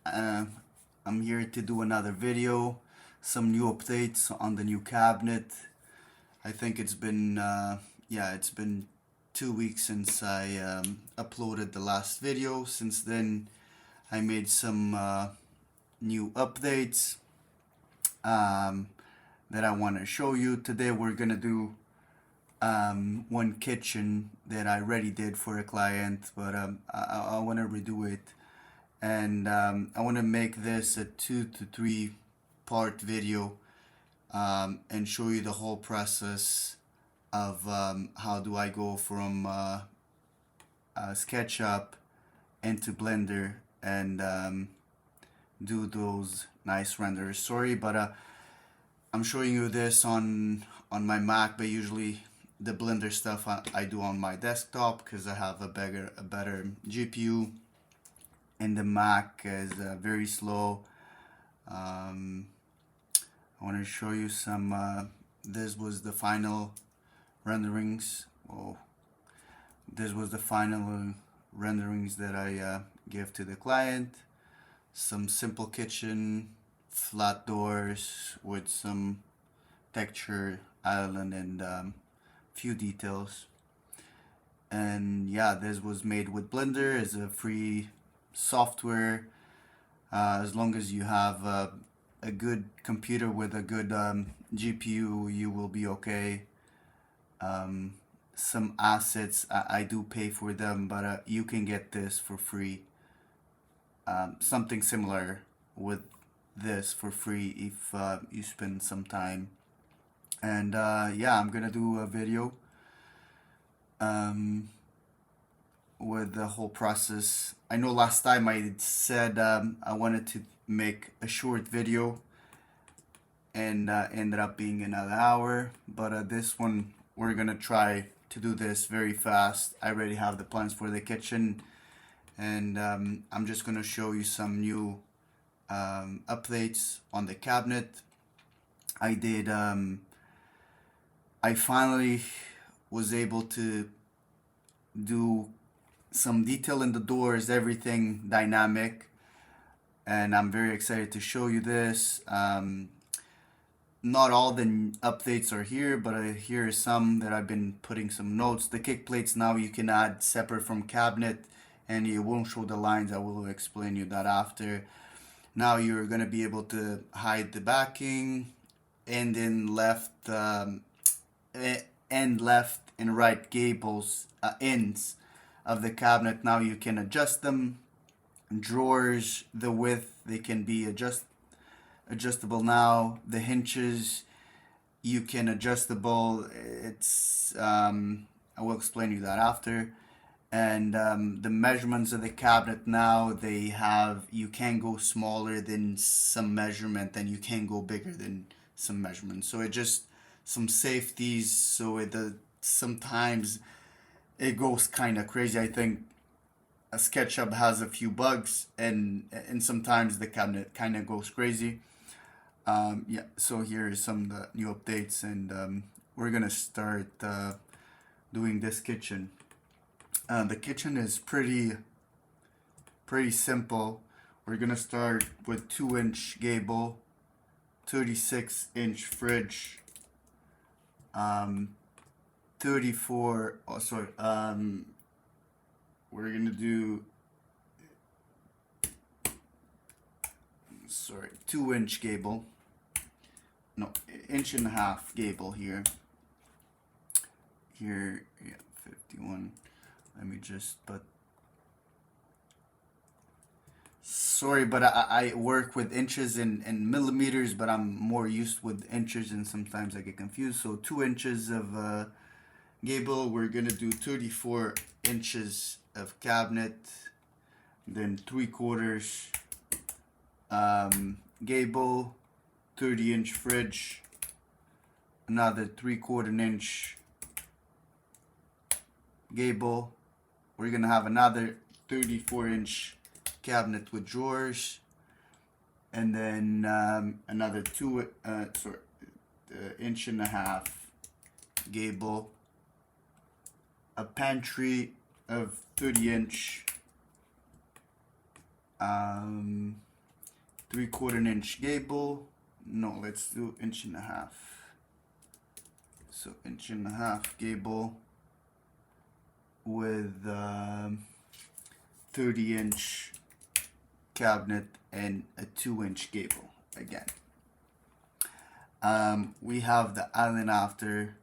I'm here to do another video, some new updates on the new cabinet. I think it's been it's been 2 weeks since I uploaded the last video. Since then I made some new updates that I want to show you. Today we're gonna do one kitchen that I already did for a client, but I want to redo it, and I want to make this a 2 to 3 part video and show you the whole process of how do I go from SketchUp into Blender and do those nice renders. Sorry, but I'm showing you this on my Mac, but usually the Blender stuff I do on my desktop because I have a better GPU, and the Mac is very slow. I want to show you some. This was the final renderings. Oh, this was the final renderings that I gave to the client. Some simple kitchen, flat doors with some texture island and few details. And yeah, this was made with Blender. It's a free software. As long as you have a good computer with a good GPU, you will be okay. Some assets I do pay for them, but you can get this for free. Something similar with this for free if you spend some time. And yeah, I'm gonna do a video with the whole process. I know last time I said I wanted to make a short video, and ended up being another hour, but this one we're gonna try to do this very fast. I already have the plans for the kitchen, and I'm just gonna show you some new updates on the cabinet. I finally was able to do some detail in the doors, everything dynamic, and I'm very excited to show you this. Not all the updates are here, but here are some that I've been putting some notes. The kick plates now you can add separate from cabinet, and it won't show the lines. I will explain you that after. Now you're going to be able to hide the backing, and in left and right gables ends of the cabinet. Now you can adjust them. Drawers, the width, they can be adjustable now. The hinges, you can adjustable. It's I will explain you that after. And the measurements of the cabinet now, they have, you can go smaller than some measurement and you can go bigger than some measurement. So it just some safeties, so sometimes it goes kind of crazy. I think a SketchUp has a few bugs, and sometimes the cabinet kind of goes crazy. Yeah, so here is some of the new updates, and we're gonna start doing this kitchen. The kitchen is pretty simple. We're gonna start with 2-inch gable, 36-inch fridge, 34. Oh, sorry. We're gonna do 2-inch gable. No, 1.5-inch gable here. Here, yeah, 51. Let me just put. Sorry, but I work with inches and millimeters, but I'm more used with inches, and sometimes I get confused. So 2 inches of gable. We're gonna do 34 inches of cabinet, then 3/4 gable, 30-inch fridge, another 3/4 inch gable. We're gonna have another 34-inch cabinet with drawers, and then another 1.5-inch gable, a pantry of 30-inch, 3/4 inch gable. No, let's do 1.5 inches. So 1.5 inch gable with 30-inch cabinet and a 2-inch gable again. We have the island after.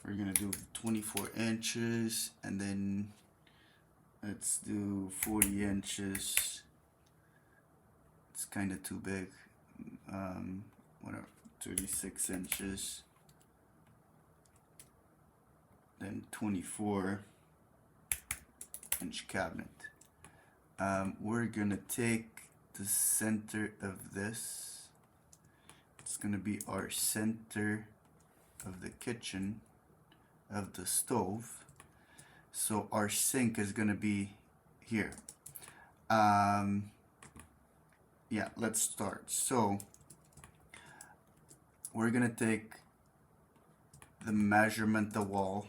We're gonna do 24 inches and then let's do 40 inches. It's kind of too big. Whatever, 36 inches. Then 24-inch cabinet. We're gonna take the center of this. It's gonna be our center of the kitchen, of the stove. So our sink is gonna be here. Yeah, let's start. So we're gonna take the measurement, the wall,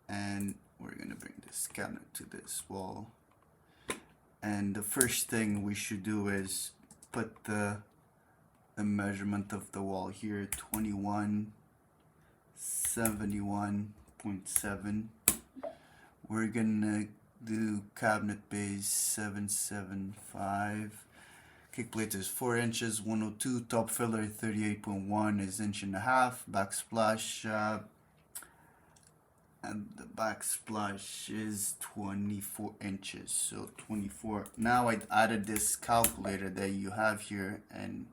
and we're gonna bring this cabinet to this wall. And the first thing we should do is put the measurement of the wall here, 2171.7. We're gonna do cabinet base 775. Kick plate is 4 inches, 102. Top filler 38.1 is 1.5 inches. Backsplash, and the backsplash is 24 inches. So 24. Now I added this calculator that you have here, and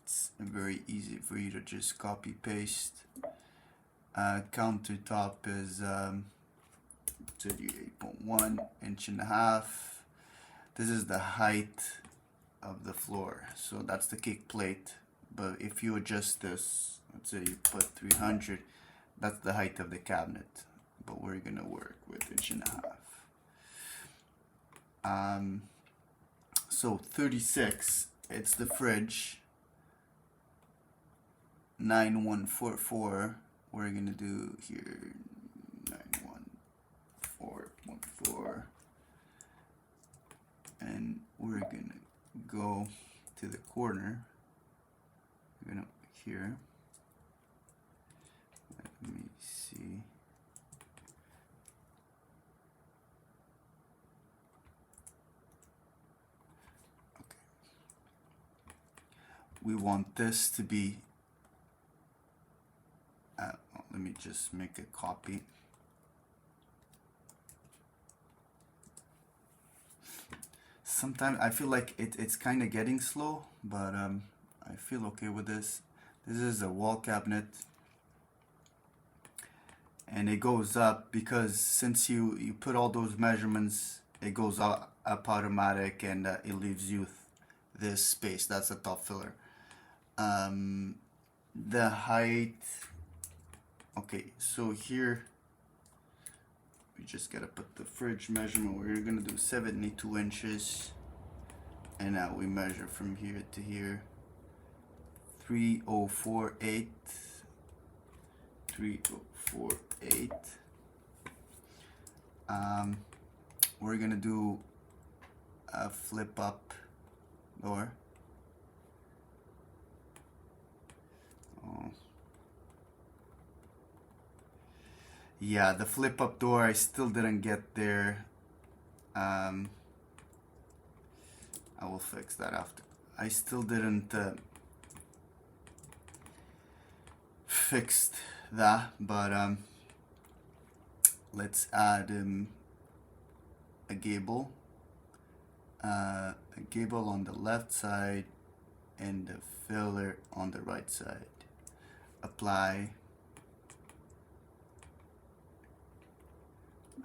it's very easy for you to just copy paste. Countertop is 38.1 1.5 inches. This is the height of the floor, so that's the kick plate. But if you adjust this, let's say you put 300, that's the height of the cabinet. But we're gonna work with 1.5 inches. So 36, it's the fridge. 9144. We're gonna do here 9144, and we're gonna go to the corner. We're gonna here. Let me see. Okay. We want this to be. Let me just make a copy. Sometimes I feel like it's kind of getting slow, but I feel okay with this. This is a wall cabinet, and it goes up because since you put all those measurements, it goes up automatic, and it leaves you this space. That's the top filler. The height. Okay, so here we just gotta put the fridge measurement. We're gonna do 72 inches, and now we measure from here to here. 3048. 3048. We're gonna do a flip up door. Oh. Yeah, the flip up door, I still didn't get there. I will fix that after. I still didn't fix that, but let's add a gable. A gable on the left side and the filler on the right side. Apply.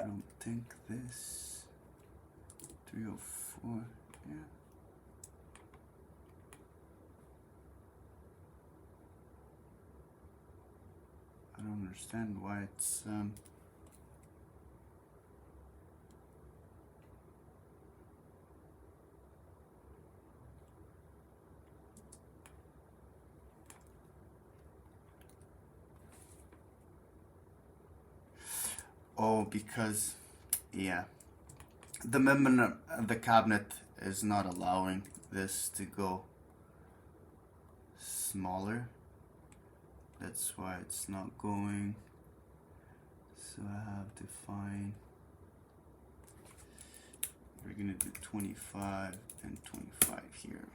I don't think this 304, yeah. I don't understand why it's oh, because yeah, the measurement of the cabinet is not allowing this to go smaller. That's why it's not going. So I have to find, we're gonna do 25 and 25 here.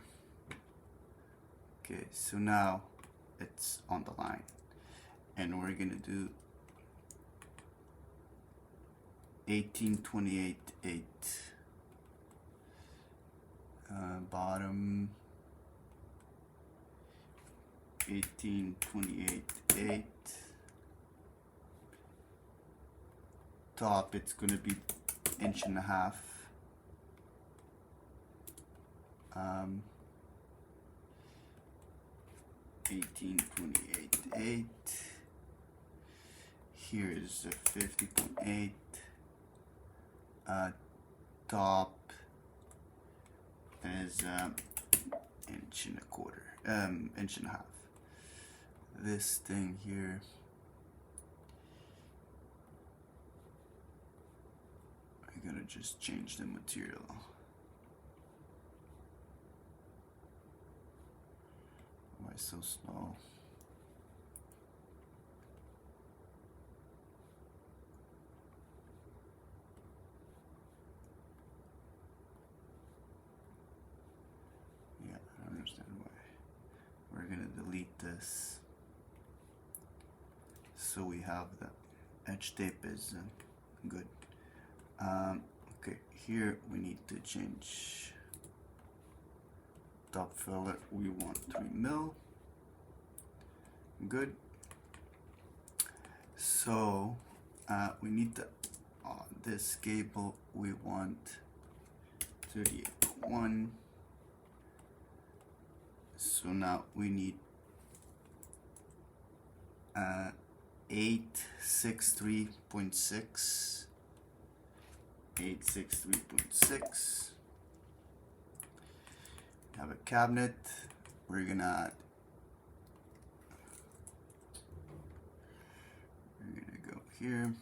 Okay, so now it's on the line, and we're gonna do 18, 28, 8. Bottom 18, 28, 8. Top, it's gonna be 1.5 inches. 18, 28, 8. Here is a 50.8. Top is 1.25 inches, 1.5 inches. This thing here, I'm gonna just change the material. Why so slow? Yeah, I don't understand why. We're gonna delete this. So we have the edge tape is good. Okay, here we need to change top filler. We want 3 mil. Good. So we need the this cable. We want 38.1. So now we need 863.6. 863.6. Have a cabinet. We're gonna go here.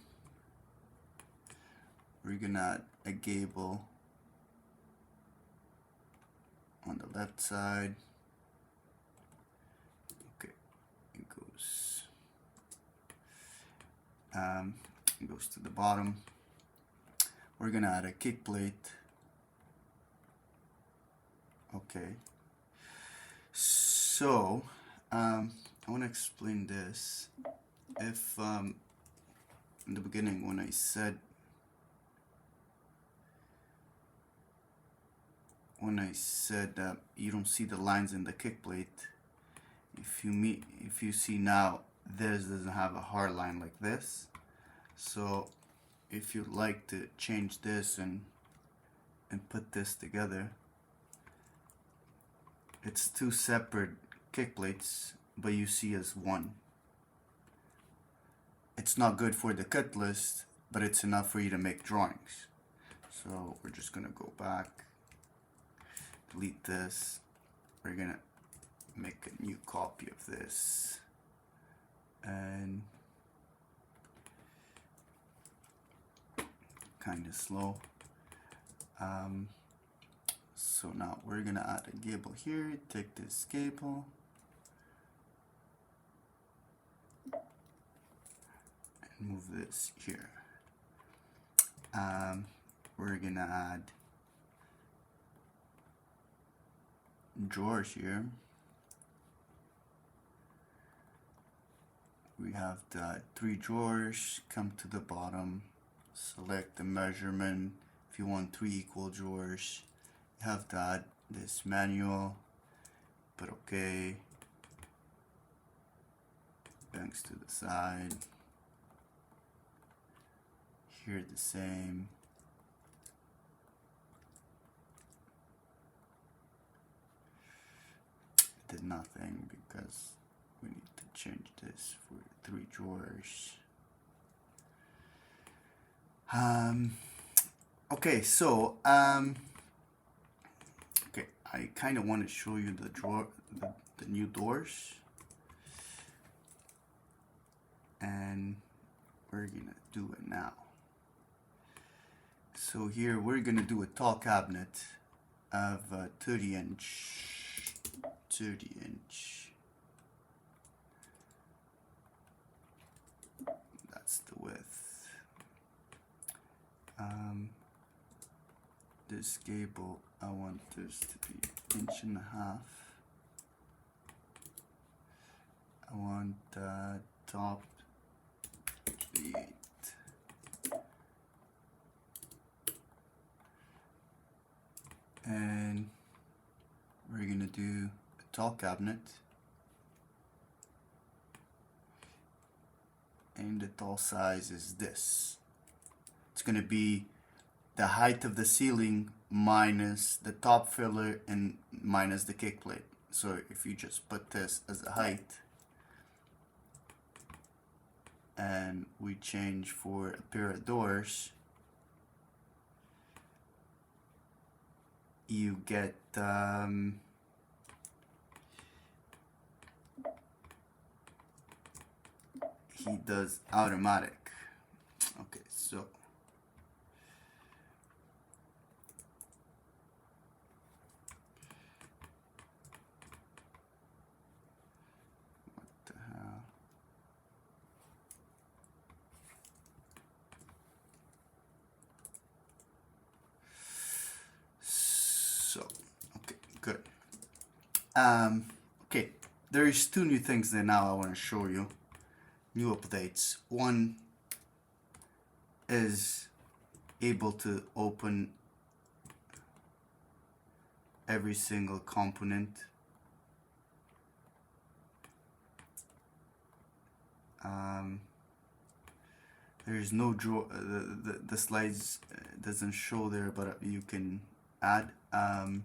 We're gonna add a gable on the left side. Okay, it goes to the bottom. We're gonna add a kick plate. Okay, so I want to explain this. If in the beginning when I said you don't see the lines in the kick plate, if you see now, this doesn't have a hard line like this. So if you'd like to change this and put this together, it's 2 separate kick plates, but you see as one. It's not good for the cut list, but it's enough for you to make drawings. So we're just gonna go back, delete this. We're gonna make a new copy of this, and kind of slow. So now we're gonna add a gable here. Take this gable and move this here. We're gonna add drawers here. We have the 3 drawers. Come to the bottom, select the measurement. If you want 3 equal drawers, you have to add this manual, but okay. Banks to the side. Here the same. Did nothing because we need to change this for 3 drawers. Okay, so okay, I kind of want to show you the new doors, and we're gonna do it now. So here we're gonna do a tall cabinet. of 30 inch. 30 inch. That's the width. This cable, I want this to be 1.5 inches. I want the top to be 8. And we're gonna do a tall cabinet. And the tall size is this. It's gonna be the height of the ceiling minus the top filler and minus the kick plate. So if you just put this as a height and we change for a pair of doors, you get he does automatic. Okay, so what the hell? So okay, good. Okay, there is 2 new things that now I want to show you. New updates. One is able to open every single component. There is no drawer. The slides doesn't show there, but you can add. The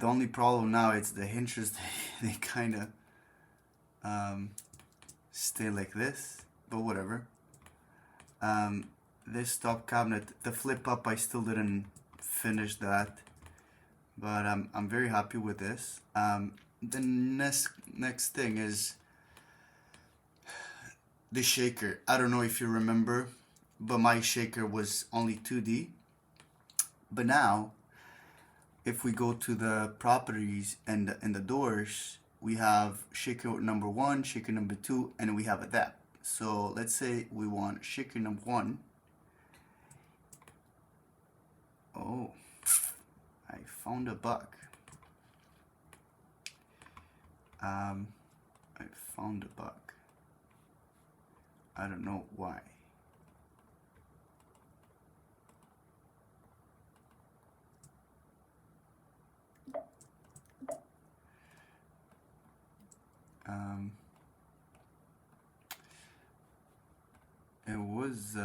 only problem now is the hinges. They kind of stay like this, but whatever. This top cabinet, the flip up, I still didn't finish that, but I'm very happy with this. The next thing is the shaker. I don't know if you remember, but my shaker was only 2D. But now, if we go to the properties and the doors, we have shaker number 1, shaker number 2, and we have a depth. So let's say we want shaker number 1. Oh, I found a bug. I found a bug. I don't know why. It was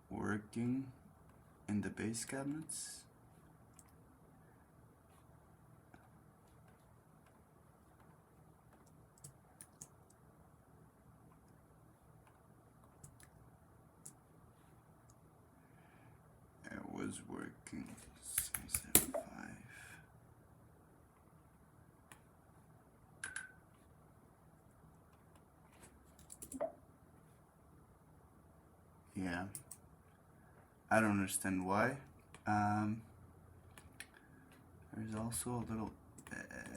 working in the base cabinets. It was working. 675. Yeah, I don't understand why. There's also a little.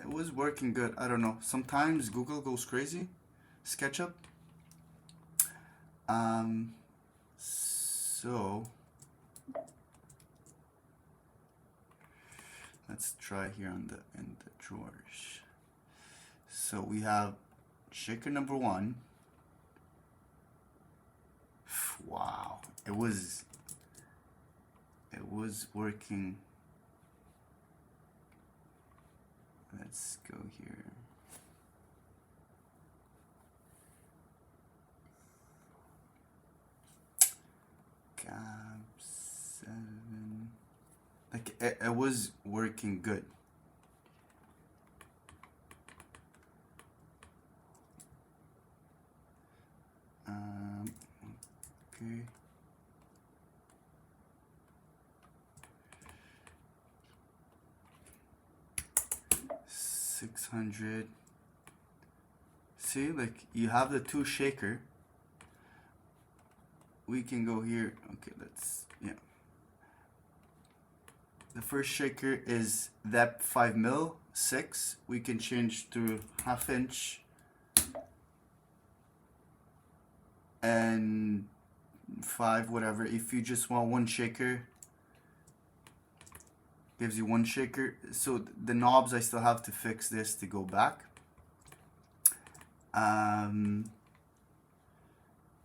It was working good. I don't know. Sometimes Google goes crazy. SketchUp. So let's try here in the drawers. So we have shaker number 1. Wow, it was working. Let's go here. Cab 7. Like it was working good. Okay. $600. See, like you have the 2 shaker. We can go here. Okay, let's, yeah. The first shaker is depth 5 mil, 6. We can change to half inch and 5, whatever. If you just want one shaker, gives you one shaker. So the knobs, I still have to fix this to go back.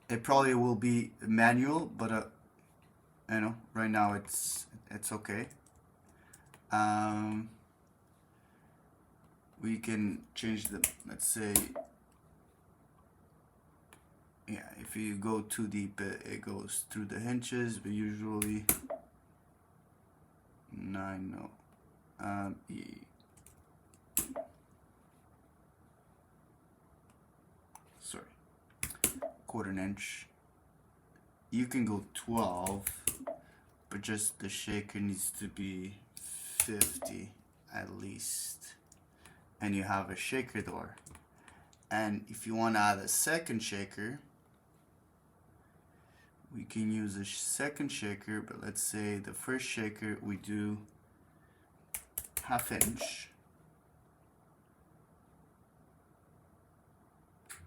It probably will be manual, but you know, right now it's okay. We can change the, let's say, yeah, if you go too deep, it goes through the hinges, but usually 9, no. Sorry, quarter inch. You can go 12, but just the shaker needs to be 50 at least. And you have a shaker door. And if you want to add a second shaker, we can use a second shaker, but let's say the first shaker we do half inch.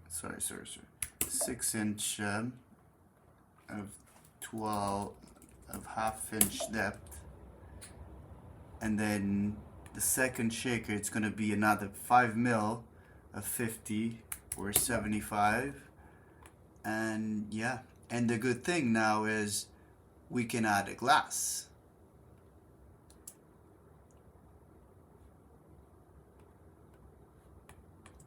Sorry. 6 inch of 12 of half inch depth, and then the second shaker, it's gonna be another 5 mil of 50 or 75, and yeah. And the good thing now is we can add a glass.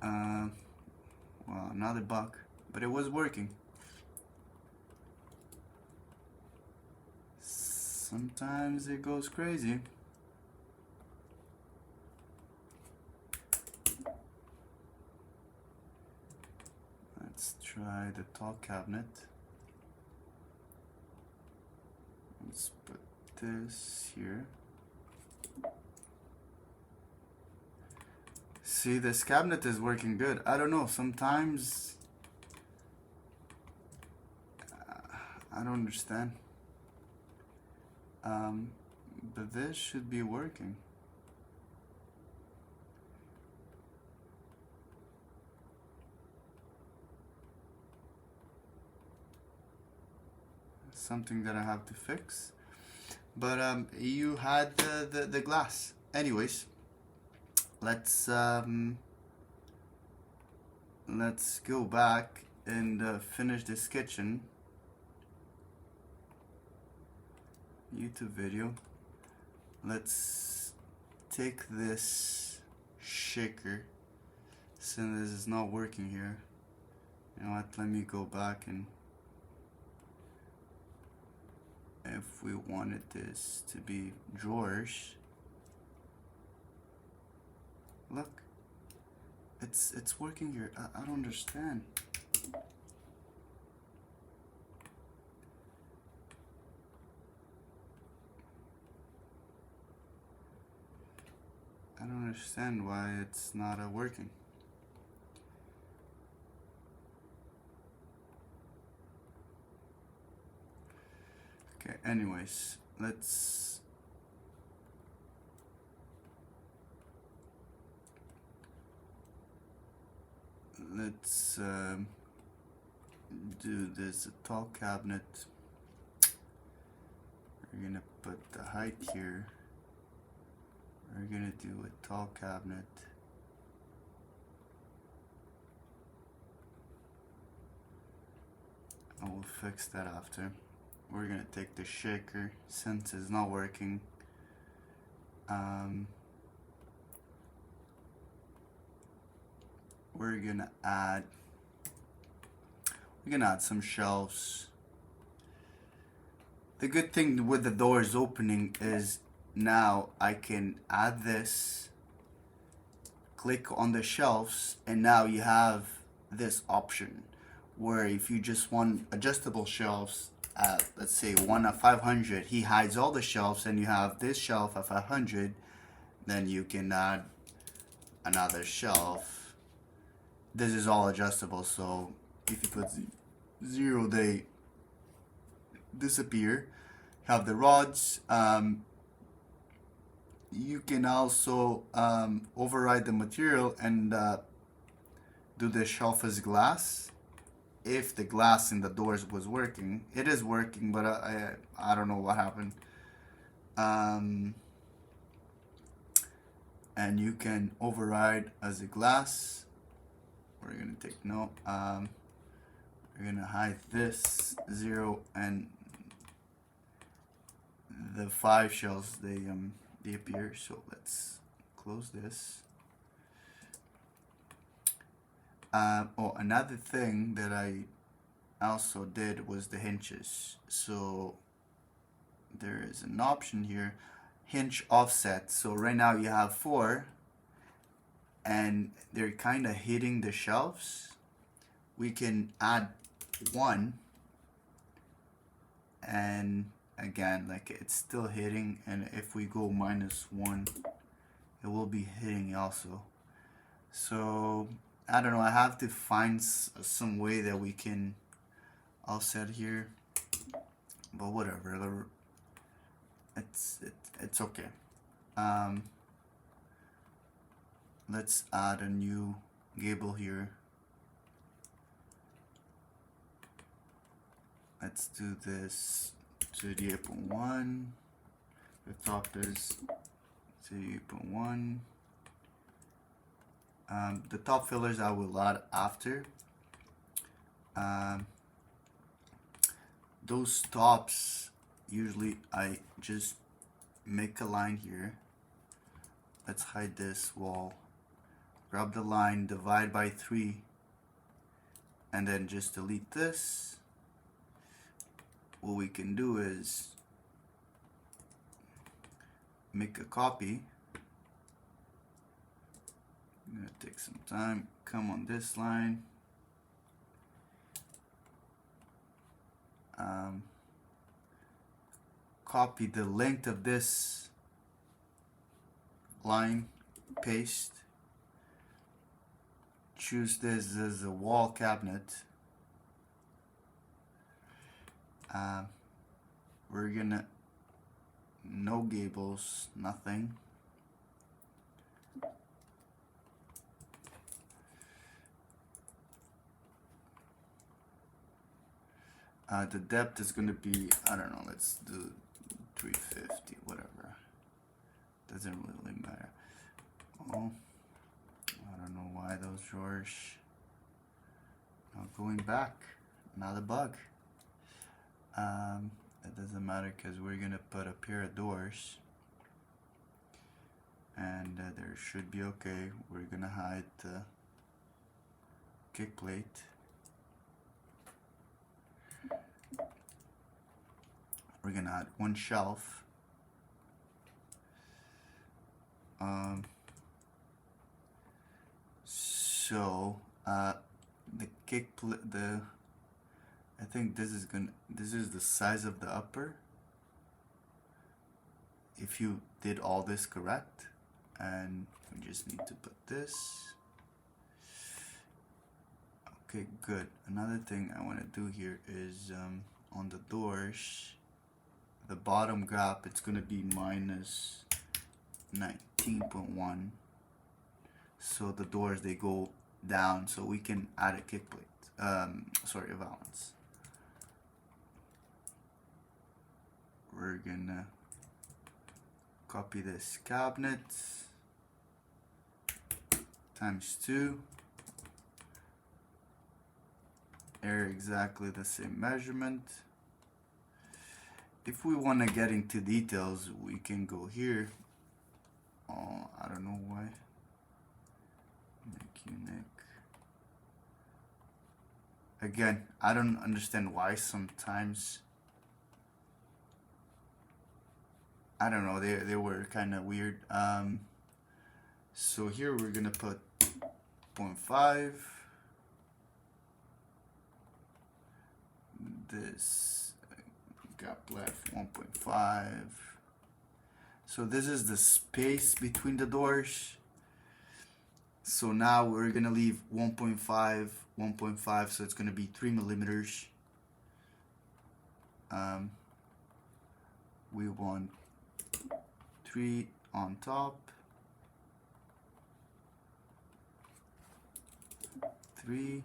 Well, another buck, but it was working. Sometimes it goes crazy. Let's try the tall cabinet. Let's put this here. See, this cabinet is working good. I don't know, sometimes I don't understand. But this should be working. Something that I have to fix. But you had the glass. Anyways, let's go back and finish this kitchen YouTube video. Let's take this shaker, since this is not working here. You know what, let me go back, and if we wanted this to be drawers, look, it's working here. I don't understand. I don't understand why it's not working. Okay, anyways, let's do this tall cabinet. We're gonna put the height here. We're gonna do a tall cabinet. I will fix that after. We're gonna take the shaker, since it's not working. We're gonna add some shelves. The good thing with the doors opening is now I can add this, click on the shelves, and now you have this option where if you just want adjustable shelves at, let's say, one at 500, he hides all the shelves, and you have this shelf at 500, then you can add another shelf. This is all adjustable, so if you put 0, they disappear. Have the rods. you can also override the material and do the shelf as glass. If the glass in the doors was working, it is working, but I don't know what happened. Um, and you can override as a glass. We're gonna take no. We're gonna hide this 0 and the 5 shells. They appear. So let's close this. Oh, another thing that I also did was the hinges. So there is an option here, hinge offset. So right now you have 4 and they're kind of hitting the shelves. We can add 1 and again, like, it's still hitting, and if we go -1 it will be hitting also. So I don't know, I have to find some way that we can offset here, but whatever, it's okay. Let's add a new gable here. Let's do this 38.1. The top is 38.1. The top fillers I will add after. Those tops, usually I just make a line here. Let's hide this wall. Grab the line, divide by 3, and then just delete this. What we can do is make a copy. I'm gonna take some time. Come on this line. Copy the length of this line, paste. Choose this as a wall cabinet. We're gonna, no gables, nothing. The depth is gonna be, I don't know, let's do 350, whatever. Doesn't really matter. Oh, I don't know why those drawers not going back. Another bug. It doesn't matter because we're gonna put a pair of doors, and there should be okay. We're gonna hide the kick plate. We're gonna add 1 shelf. So the kick plate, I think this is the size of the upper, if you did all this correct, and we just need to put this. Okay, good. Another thing I want to do here is on the doors, the bottom gap, it's going to be -19.1. So the doors, they go down, so we can add a kick plate. Sorry, a valance. We're gonna copy this cabinet ×2. They're exactly the same measurement. If we want to get into details, we can go here. Oh, I don't know why. Neck. Again, I don't understand why sometimes. I don't know, they were kind of weird. So here we're gonna put 0.5. This gap left 1.5. So this is the space between the doors. So now we're gonna leave 1.5, 1.5, so it's gonna be 3 millimeters. We want 3 on top. 3.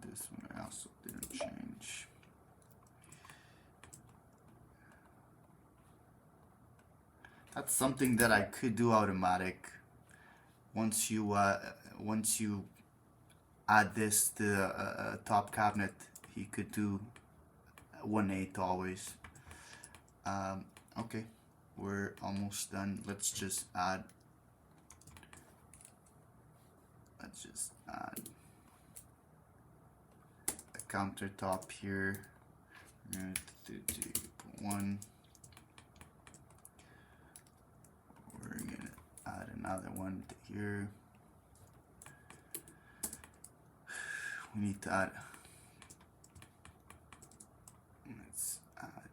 This one I also didn't change. That's something that I could do automatic. Once you add this to the top cabinet, he could do 1/8 always. Okay, we're almost done. Let's just add a countertop here. We're gonna do 1. We're gonna add another one to here. We need to add. Let's add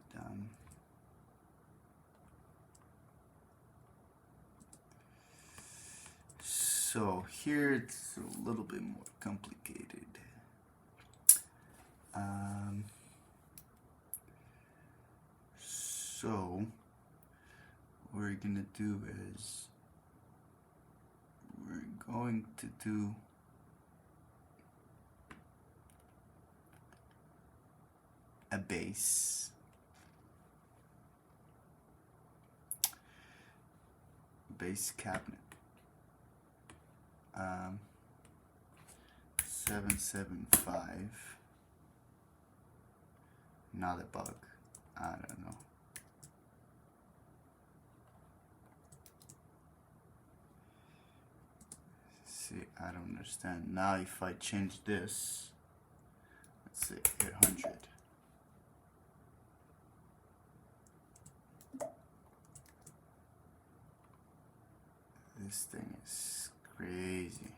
so here it's a little bit more complicated. So what we're gonna do is we're going to do a base. Base cabinet. 775. Not a bug. I don't know. See, I don't understand. Now if I change this, let's say 800. This thing is crazy.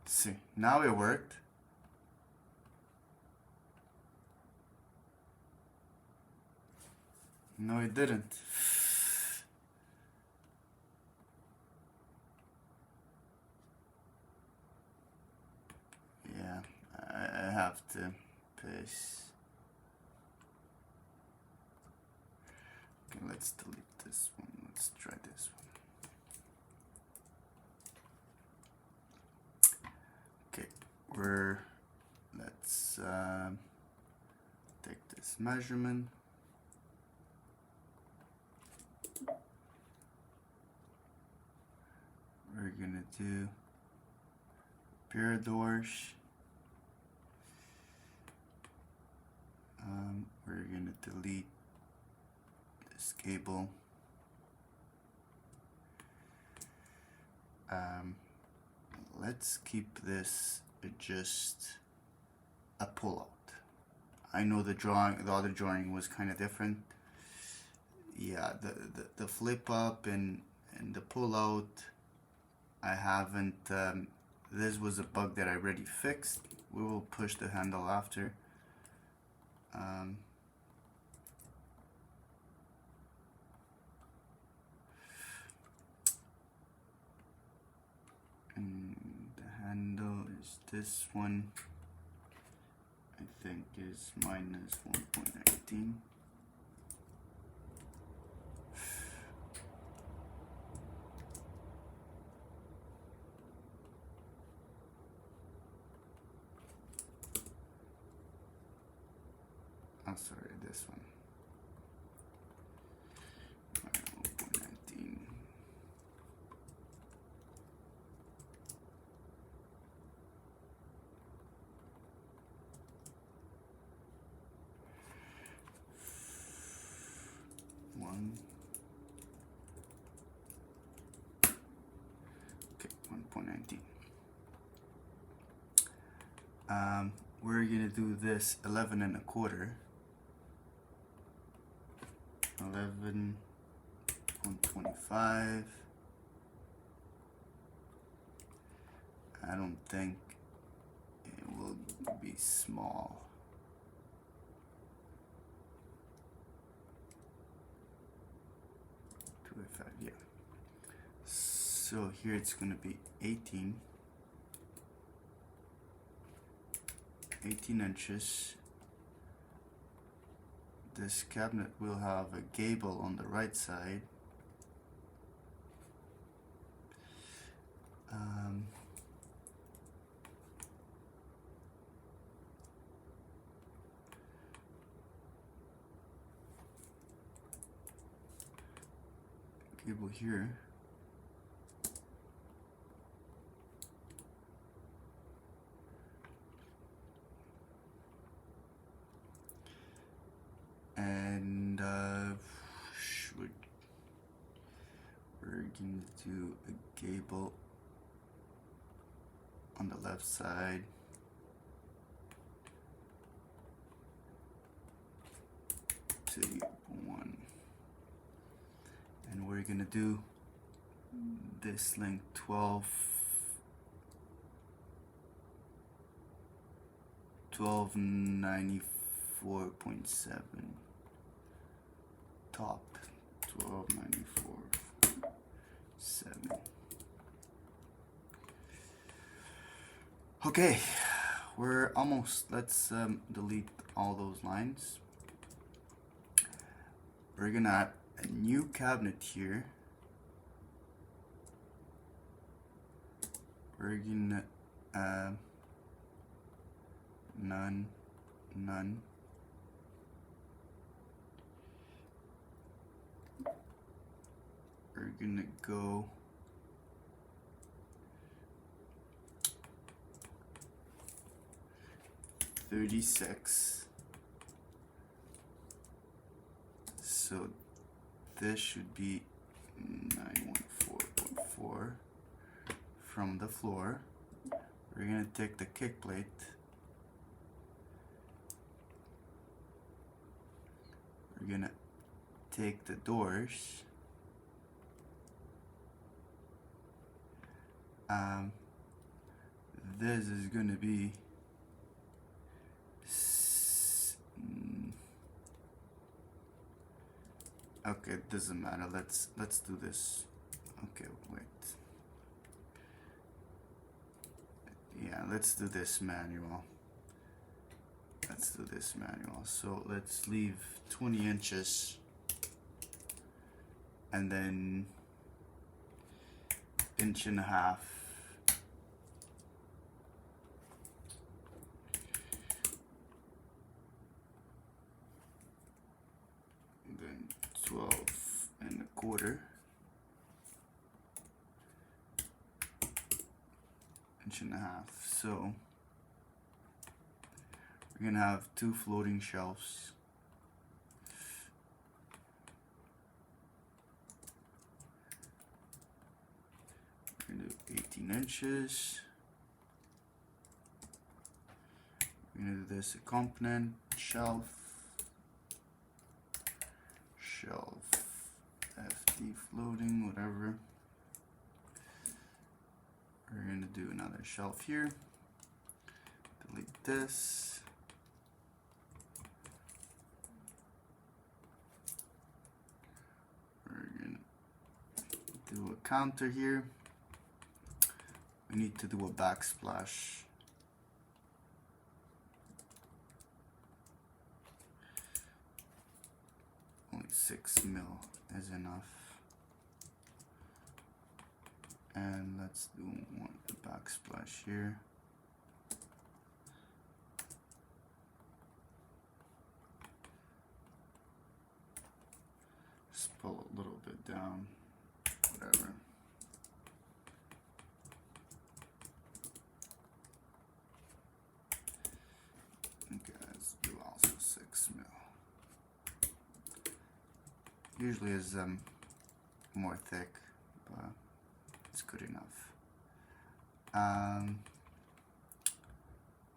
See, now it worked. No, it didn't. Yeah, I have to paste. Okay, let's delete this one. Let's try this one. Okay, let's take this measurement. We're gonna do pair of doors. We're gonna delete this cable. Let's keep this just a pull-out. I know the other drawing was kind of different. Yeah, the flip up and the pull-out, I haven't. This was a bug that I already fixed. We will push the handle after. And the handle is this one. I think is minus 1.19. I'm sorry, this one. 1.19. Okay, 1.19. We're gonna do this 11 1/4. 11.25. I don't think it will be small. Yeah. So here it's going to be 18 inches. This cabinet will have a gable on the right side. Gable here. And we're going to do a gable on the left side. To 1. And we're gonna do this length 1294.7 top 1294.7. Okay, we're almost. Let's delete all those lines. We're gonna add a new cabinet here. We're gonna none. We're gonna go 36. So this should be 914.4 from the floor. We're gonna take the kick plate. We're gonna take the doors. This is gonna be okay, it doesn't matter. Let's do this. Okay, wait. Yeah, let's do this manual. So let's leave 20 inches and then inch and a half. And then 12.25 inch and a half. So we're gonna have 2 floating shelves. We're gonna do 18 inches. We're gonna do this component shelf, FD floating, whatever. We're gonna do another shelf here. Delete this. We're gonna do a counter here. We need to do a backsplash. Only 6 mil is enough. And let's do the backsplash here. Just pull a little bit down, whatever. Okay, let's do also 6 mil. Usually is more thick, but it's good enough.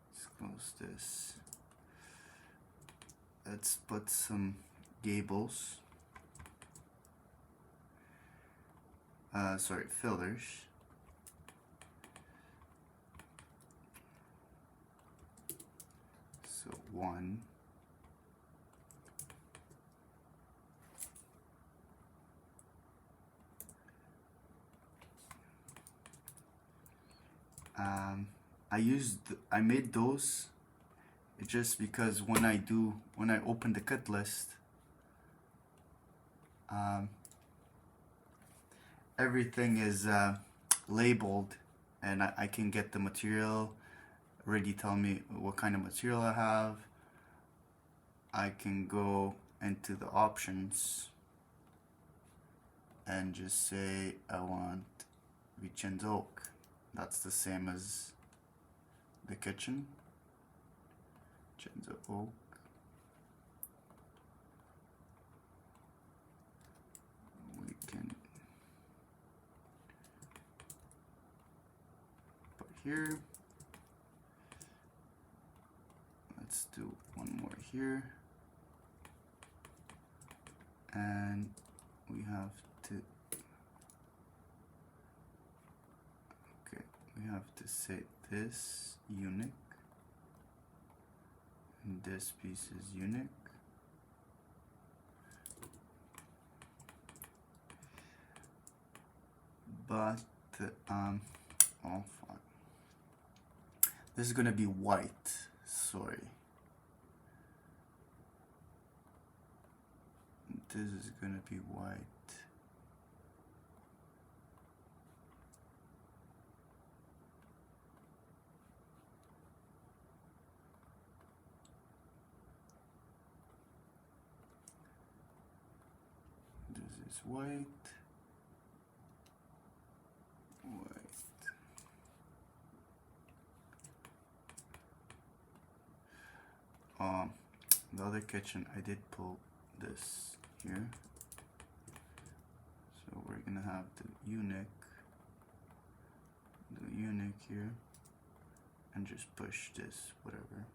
Let's close this. Let's put some gables. Sorry, fillers. So 1. I made those just because when I open the cut list, everything is labeled, and I can get the material already, tell me what kind of material I have. I can go into the options and just say I want Vincenzo oak. That's the same as the kitchen. Vincenzo oak. We can put here. Let's do one more here. And we have to, okay, we have to say this unique, and this piece is unique. But, oh fuck. This is gonna be white, sorry. This is gonna be white. This is white. White. The other kitchen, I did pull this here. So we're gonna have the unique here, and just push this, whatever.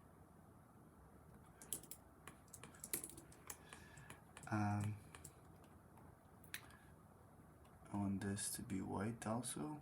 I want this to be white also.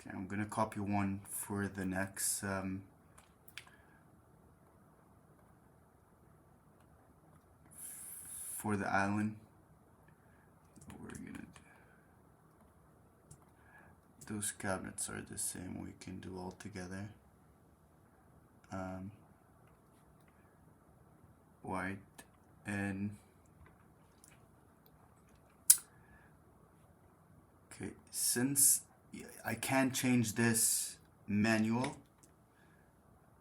Okay, I'm gonna copy one for the next for the island. We're gonna do, those cabinets are the same, we can do all together. White, and okay, since I can't change this manual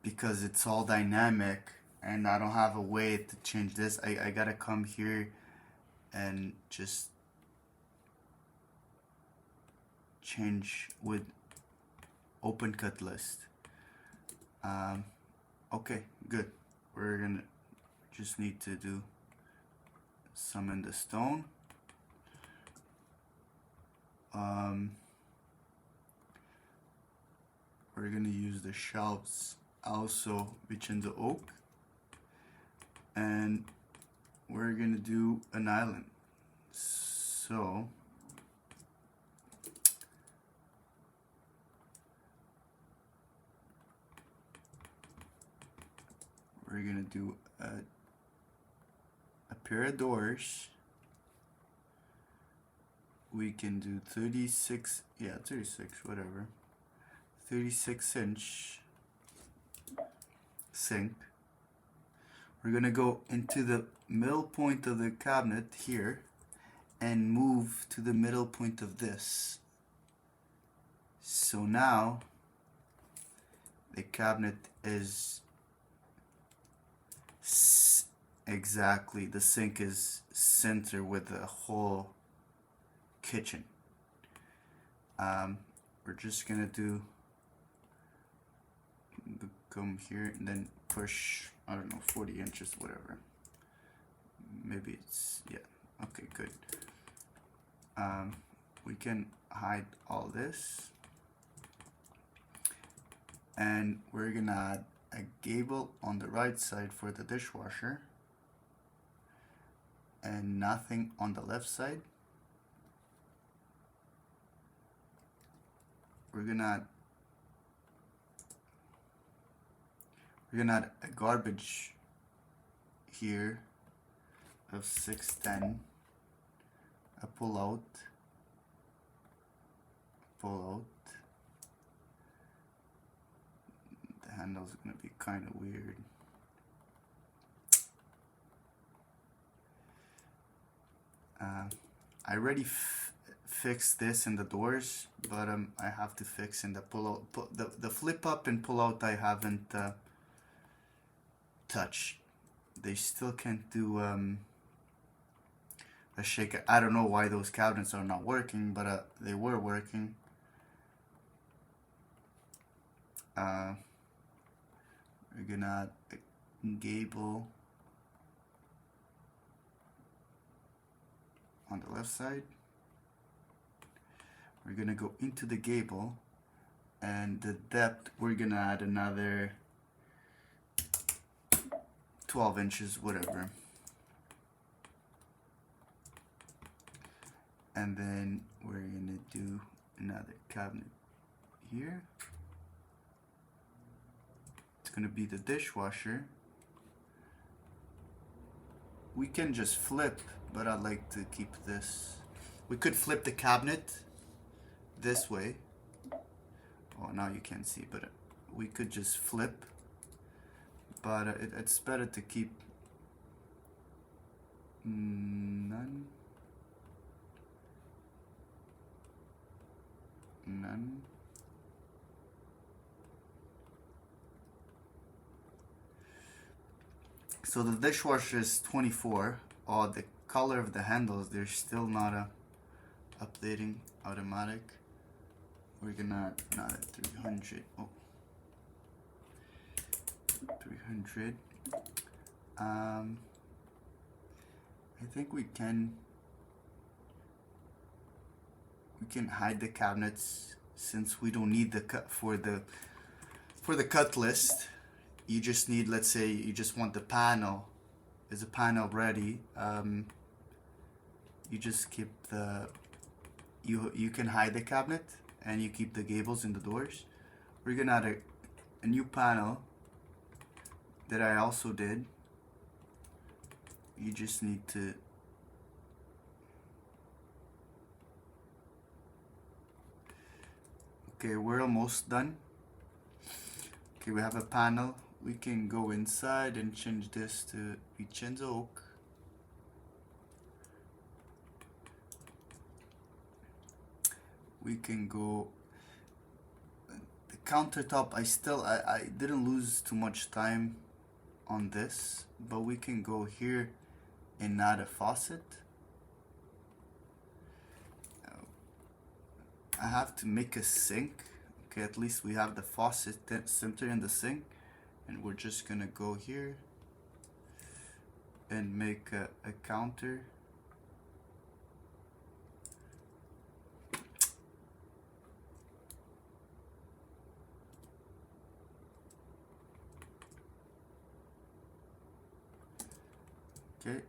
because it's all dynamic and I don't have a way to change this, I gotta come here and just change with open cut list. Okay, good. We're gonna just need to do some in the stone. We're gonna use the shelves also within the oak, and we're gonna do an island. So we're gonna do a pair of doors. We can do 36, yeah, 36, whatever. 36-inch sink. We're gonna go into the middle point of the cabinet here and move to the middle point of this. So now the cabinet is exactly, the sink is center with the whole kitchen. We're just gonna do, come here and then push, I don't know, 40 inches, whatever. maybe it's, yeah, okay, good. We can hide all this, and we're gonna add a gable on the right side for the dishwasher and nothing on the left side. We're gonna add a garbage here of 610, a pull out. The handle's gonna be kind of weird. I already fixed this in the doors, but I have to fix in the pull out. The flip up and pull out I haven't touched. They still can't do a shake. I don't know why those cabinets are not working, but they were working. We're gonna add a gable on the left side. We're gonna go into the gable, and the depth we're gonna add another 12 inches, whatever. And then we're gonna do another cabinet here. It's gonna be the dishwasher. We can just flip, but I'd like to keep this. We could flip the cabinet this way. Oh, now you can't see, but we could just flip. But it's better to keep none. So the dishwasher is 24. Oh, the color of the handles, they're still not updating automatic. We're gonna not at 300. Oh, 300. I think we can hide the cabinets since we don't need the cut for the cut list. You just need, let's say you just want the panel. Is a panel ready? You just keep the you can hide the cabinet and you keep the gables in the doors. We're gonna add a new panel that I also did. You just need to okay, we're almost done. Okay, we have a panel. We can go inside and change this to Vincenzo oak. We can go the countertop. I didn't lose too much time on this, but we can go here and add a faucet. I have to make a sink. Okay, at least we have the faucet center in the sink, and we're just gonna go here and make a counter. Okay,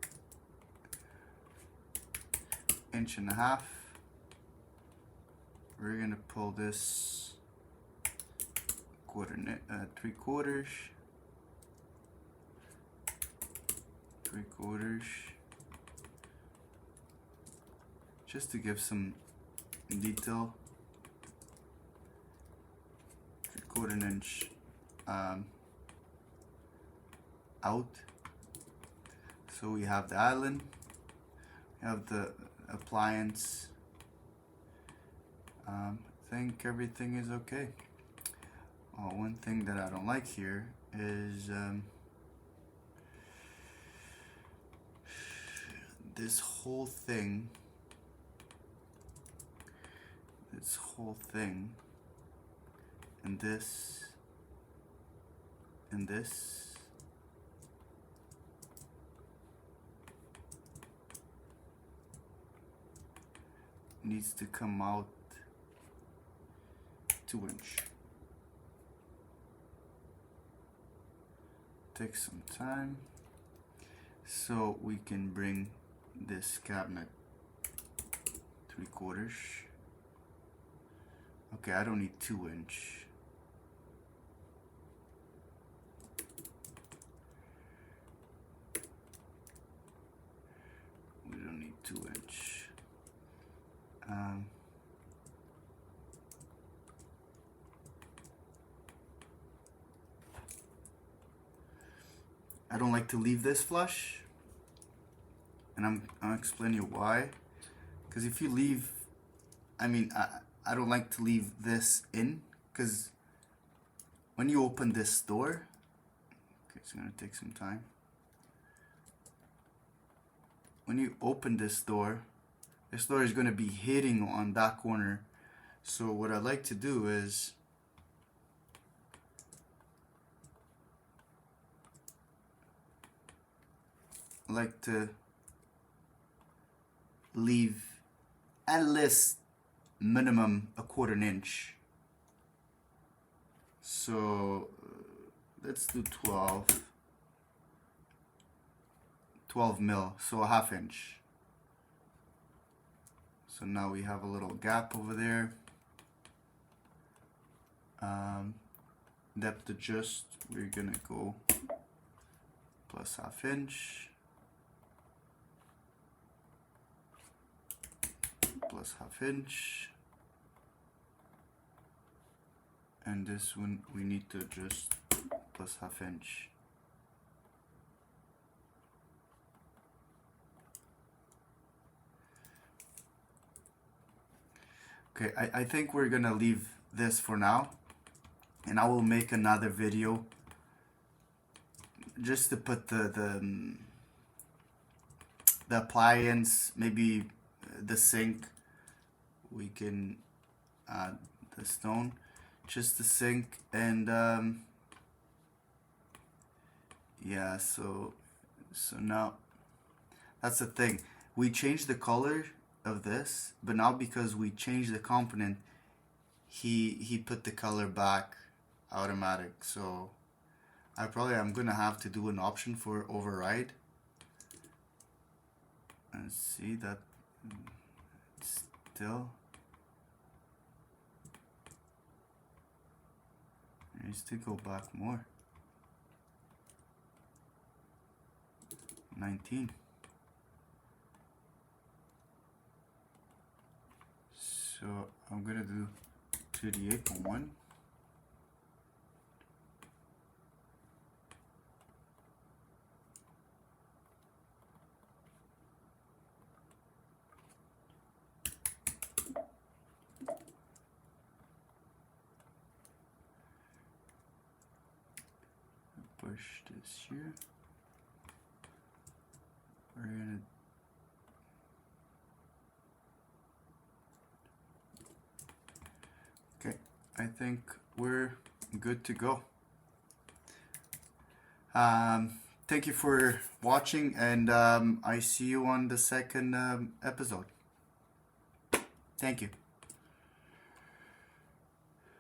1.5 inches. We're gonna pull this 3/4, 3/4, just to give some detail. 3/4 inch out. So we have the island, we have the appliance. I think everything is okay. One thing that I don't like here is this whole thing, and this, needs to come out 2-inch. Takes some time, so we can bring this cabinet 3/4. Okay, I don't need 2-inch. We don't need 2-inch. I don't like to leave this flush, and I'll explain you why. Because if you leave, I don't like to leave this in, because when you open this door, okay, it's gonna take some time. When you open this door is gonna be hitting on that corner. So what I like to do is I like to leave at least minimum 1/4 inch. So let's do 12 mil, so a 1/2 inch. So now we have a little gap over there. Depth adjust, we're gonna go plus 1/2 inch. Plus 1/2 inch, and this one we need to adjust plus 1/2 inch. Okay, I think we're gonna leave this for now, and I will make another video just to put the appliance, maybe the sink. We can add the stone, just the sink, and yeah, so now that's the thing. We changed the color of this, but now because we changed the component, he put the color back automatic. So I'm gonna have to do an option for override and see that still it needs to go back more. 19. So I'm gonna do 2D8.1. Push this here. We're gonna okay, I think we're good to go. Thank you for watching, and I see you on the second episode. Thank you.